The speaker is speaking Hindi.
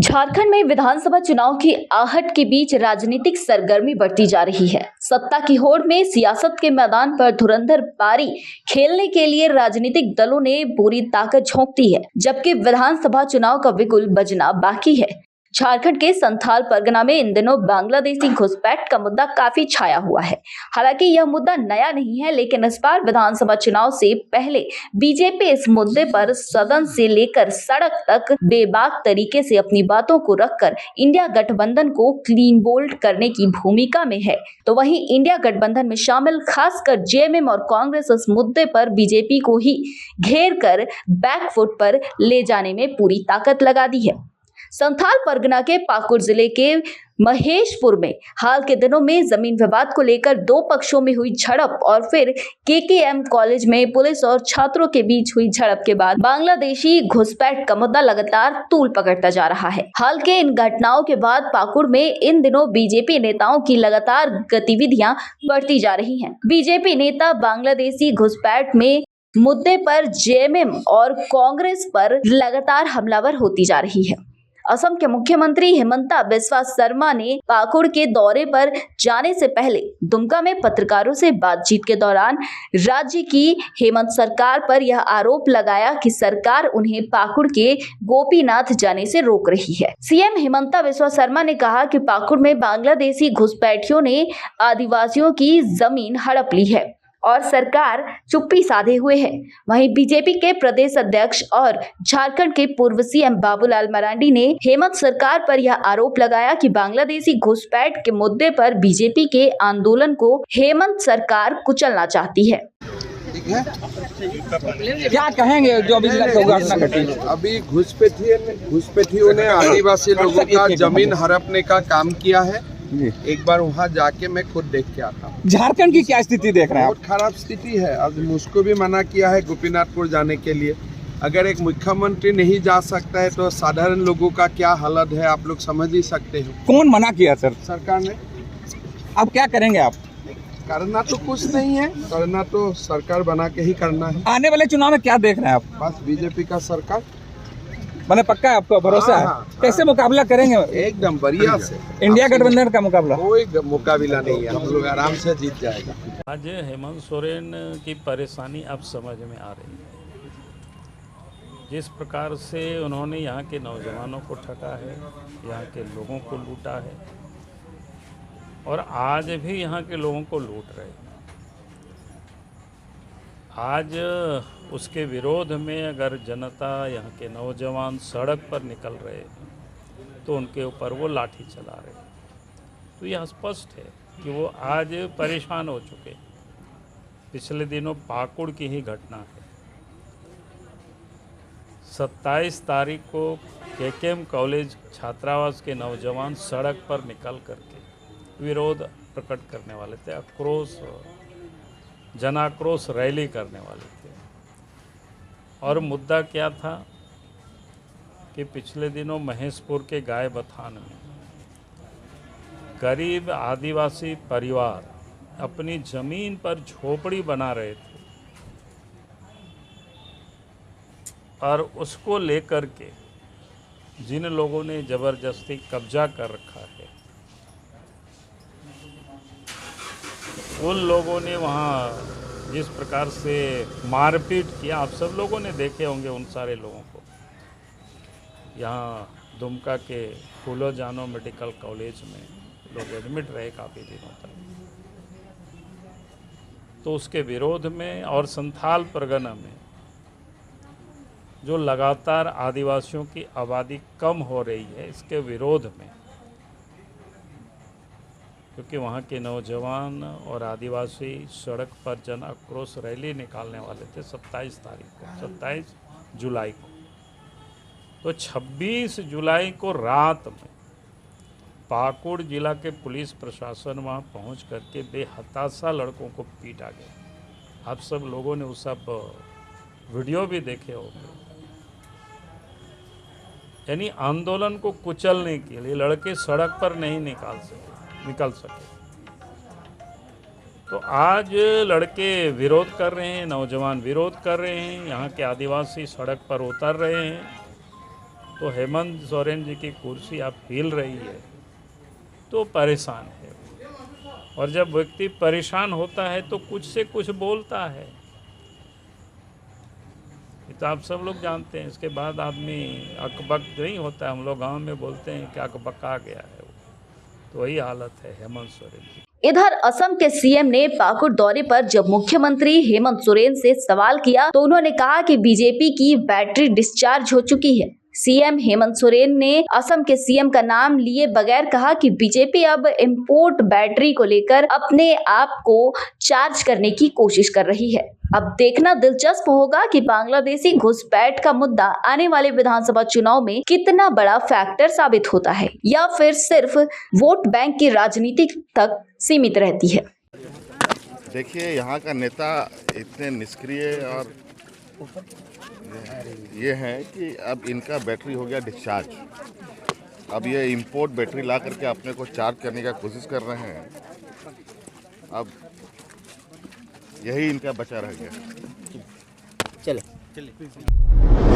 झारखंड में विधानसभा चुनाव की आहट के बीच राजनीतिक सरगर्मी बढ़ती जा रही है। सत्ता की होड़ में सियासत के मैदान पर धुरंधर पारी खेलने के लिए राजनीतिक दलों ने पूरी ताकत झोंक दी है, जबकि विधानसभा चुनाव का बिगुल बजना बाकी है। झारखंड के संथाल परगना में इन दिनों बांग्लादेशी घुसपैठ का मुद्दा काफी छाया हुआ है। हालांकि यह मुद्दा नया नहीं है, लेकिन इस बार विधानसभा चुनाव से पहले बीजेपी इस मुद्दे पर सदन से लेकर सड़क तक बेबाक तरीके से अपनी बातों को रखकर इंडिया गठबंधन को क्लीन बोल्ड करने की भूमिका में है। तो वहीं इंडिया गठबंधन में शामिल खासकर जेएमएम और कांग्रेस इस मुद्दे पर बीजेपी को ही घेर कर बैकफुट पर ले जाने में पूरी ताकत लगा दी है। संथाल परगना के पाकुड़ जिले के महेशपुर में हाल के दिनों में जमीन विवाद को लेकर दो पक्षों में हुई झड़प और फिर केकेएम कॉलेज में पुलिस और छात्रों के बीच हुई झड़प के बाद बांग्लादेशी घुसपैठ का मुद्दा लगातार तूल पकड़ता जा रहा है। हाल के इन घटनाओं के बाद पाकुड़ में इन दिनों बीजेपी नेताओं की लगातार गतिविधियां बढ़ती जा रही हैं। बीजेपी नेता बांग्लादेशी घुसपैठ में मुद्दे पर जेएमएम और कांग्रेस पर लगातार हमलावर होती जा रही है। असम के मुख्यमंत्री हिमंता बिस्वा शर्मा ने पाकुड़ के दौरे पर जाने से पहले दुमका में पत्रकारों से बातचीत के दौरान राज्य की हेमंत सरकार पर यह आरोप लगाया कि सरकार उन्हें पाकुड़ के गोपीनाथ जाने से रोक रही है। सीएम हिमंता बिस्वा शर्मा ने कहा कि पाकुड़ में बांग्लादेशी घुसपैठियों ने आदिवासियों की जमीन हड़प ली है और सरकार चुप्पी साधे हुए है। वहीं बीजेपी के प्रदेश अध्यक्ष और झारखंड के पूर्व सीएम बाबूलाल मरांडी ने हेमंत सरकार पर यह आरोप लगाया कि बांग्लादेशी घुसपैठ के मुद्दे पर बीजेपी के आंदोलन को हेमंत सरकार कुचलना चाहती है। ठीक है, क्या कहेंगे जो अभी घटना घटी? अभी घुसपैठियों ने आदिवासी लोगों का जमीन हड़पने का काम किया है। एक बार वहाँ जाके मैं खुद देख के आता हूँ। झारखंड की क्या स्थिति देख रहे हैं आप? बहुत खराब स्थिति है। अब मुझको भी मना किया है गोपीनाथपुर जाने के लिए। अगर एक मुख्यमंत्री नहीं जा सकता है तो साधारण लोगों का क्या हालत है आप लोग समझ ही सकते हो। कौन मना किया सर? सरकार ने। अब क्या करेंगे आप? करना तो कुछ नहीं है, करना तो सरकार बना के ही करना है। आने वाले चुनाव में क्या देख रहे हैं आप? बस बीजेपी का सरकार। मैंने पक्का है, आपको भरोसा है? कैसे मुकाबला करेंगे? एकदम बढ़िया से। इंडिया गठबंधन का मुकाबला? कोई मुकाबला नहीं है, हम लोग आराम से जीत जाएगा। आज हेमंत सोरेन की परेशानी अब समझ में आ रही है। जिस प्रकार से उन्होंने यहाँ के नौजवानों को ठगा है, यहाँ के लोगों को लूटा है और आज भी यहाँ के लोगों को लूट रहे हैं। आज उसके विरोध में अगर जनता, यहाँ के नौजवान सड़क पर निकल रहे हैं तो उनके ऊपर वो लाठी चला रहे हैं। तो यह स्पष्ट है कि वो आज परेशान हो चुके हैं। पिछले दिनों पाकुड़ की ही घटना है। 27 तारीख को केकेएम कॉलेज छात्रावास के नौजवान सड़क पर निकल करके विरोध प्रकट करने वाले थे, जनाक्रोश रैली करने वाले थे। और मुद्दा क्या था कि पिछले दिनों महेशपुर के गाय बथान में गरीब आदिवासी परिवार अपनी जमीन पर झोपड़ी बना रहे थे और उसको लेकर के जिन लोगों ने जबरदस्ती कब्जा कर रखा है, उन लोगों ने वहाँ जिस प्रकार से मारपीट किया, आप सब लोगों ने देखे होंगे उन सारे लोगों को। यहाँ दुमका के फूलो जानो मेडिकल कॉलेज में लोग एडमिट रहे काफ़ी दिनों तक। तो उसके विरोध में और संथाल परगना में जो लगातार आदिवासियों की आबादी कम हो रही है, इसके विरोध में, क्योंकि वहाँ के नौजवान और आदिवासी सड़क पर जन आक्रोश रैली निकालने वाले थे 27 तारीख को, 27 जुलाई को। तो 26 जुलाई को रात में पाकुड़ जिला के पुलिस प्रशासन वहाँ पहुँच करके बेहताशा लड़कों को पीटा गया। आप सब लोगों ने उस सब वीडियो भी देखे होंगे। यानी आंदोलन को कुचलने के लिए लड़के सड़क पर नहीं निकल सके। तो आज लड़के विरोध कर रहे हैं, नौजवान विरोध कर रहे हैं, यहाँ के आदिवासी सड़क पर उतर रहे हैं तो हेमंत सोरेन जी की कुर्सी अब हिल रही है तो परेशान है। और जब व्यक्ति परेशान होता है तो कुछ से कुछ बोलता है, ये तो आप सब लोग जानते हैं। इसके बाद आदमी अकबक नहीं होता है, हम लोग गांव में बोलते हैं कि अकबका गया है वो, तो वही हालत है हेमंत सोरेन की। इधर असम के सीएम ने पाकुड़ दौरे पर जब मुख्यमंत्री हेमंत सोरेन से सवाल किया तो उन्होंने कहा कि बीजेपी की बैटरी डिस्चार्ज हो चुकी है। सीएम हेमंत सोरेन ने असम के सीएम का नाम लिए बगैर कहा कि बीजेपी अब इंपोर्ट बैटरी को लेकर अपने आप को चार्ज करने की कोशिश कर रही है। अब देखना दिलचस्प होगा कि बांग्लादेशी घुसपैठ का मुद्दा आने वाले विधानसभा चुनाव में कितना बड़ा फैक्टर साबित होता है या फिर सिर्फ वोट बैंक की राजनीति तक सीमित रहती है। देखिए, यहाँ का नेता इतने निष्क्रिय और ये है कि अब इनका बैटरी हो गया डिस्चार्ज। अब ये इंपोर्ट बैटरी ला करके अपने को चार्ज करने का कोशिश कर रहे हैं। अब यही इनका बचा रह गया। चले।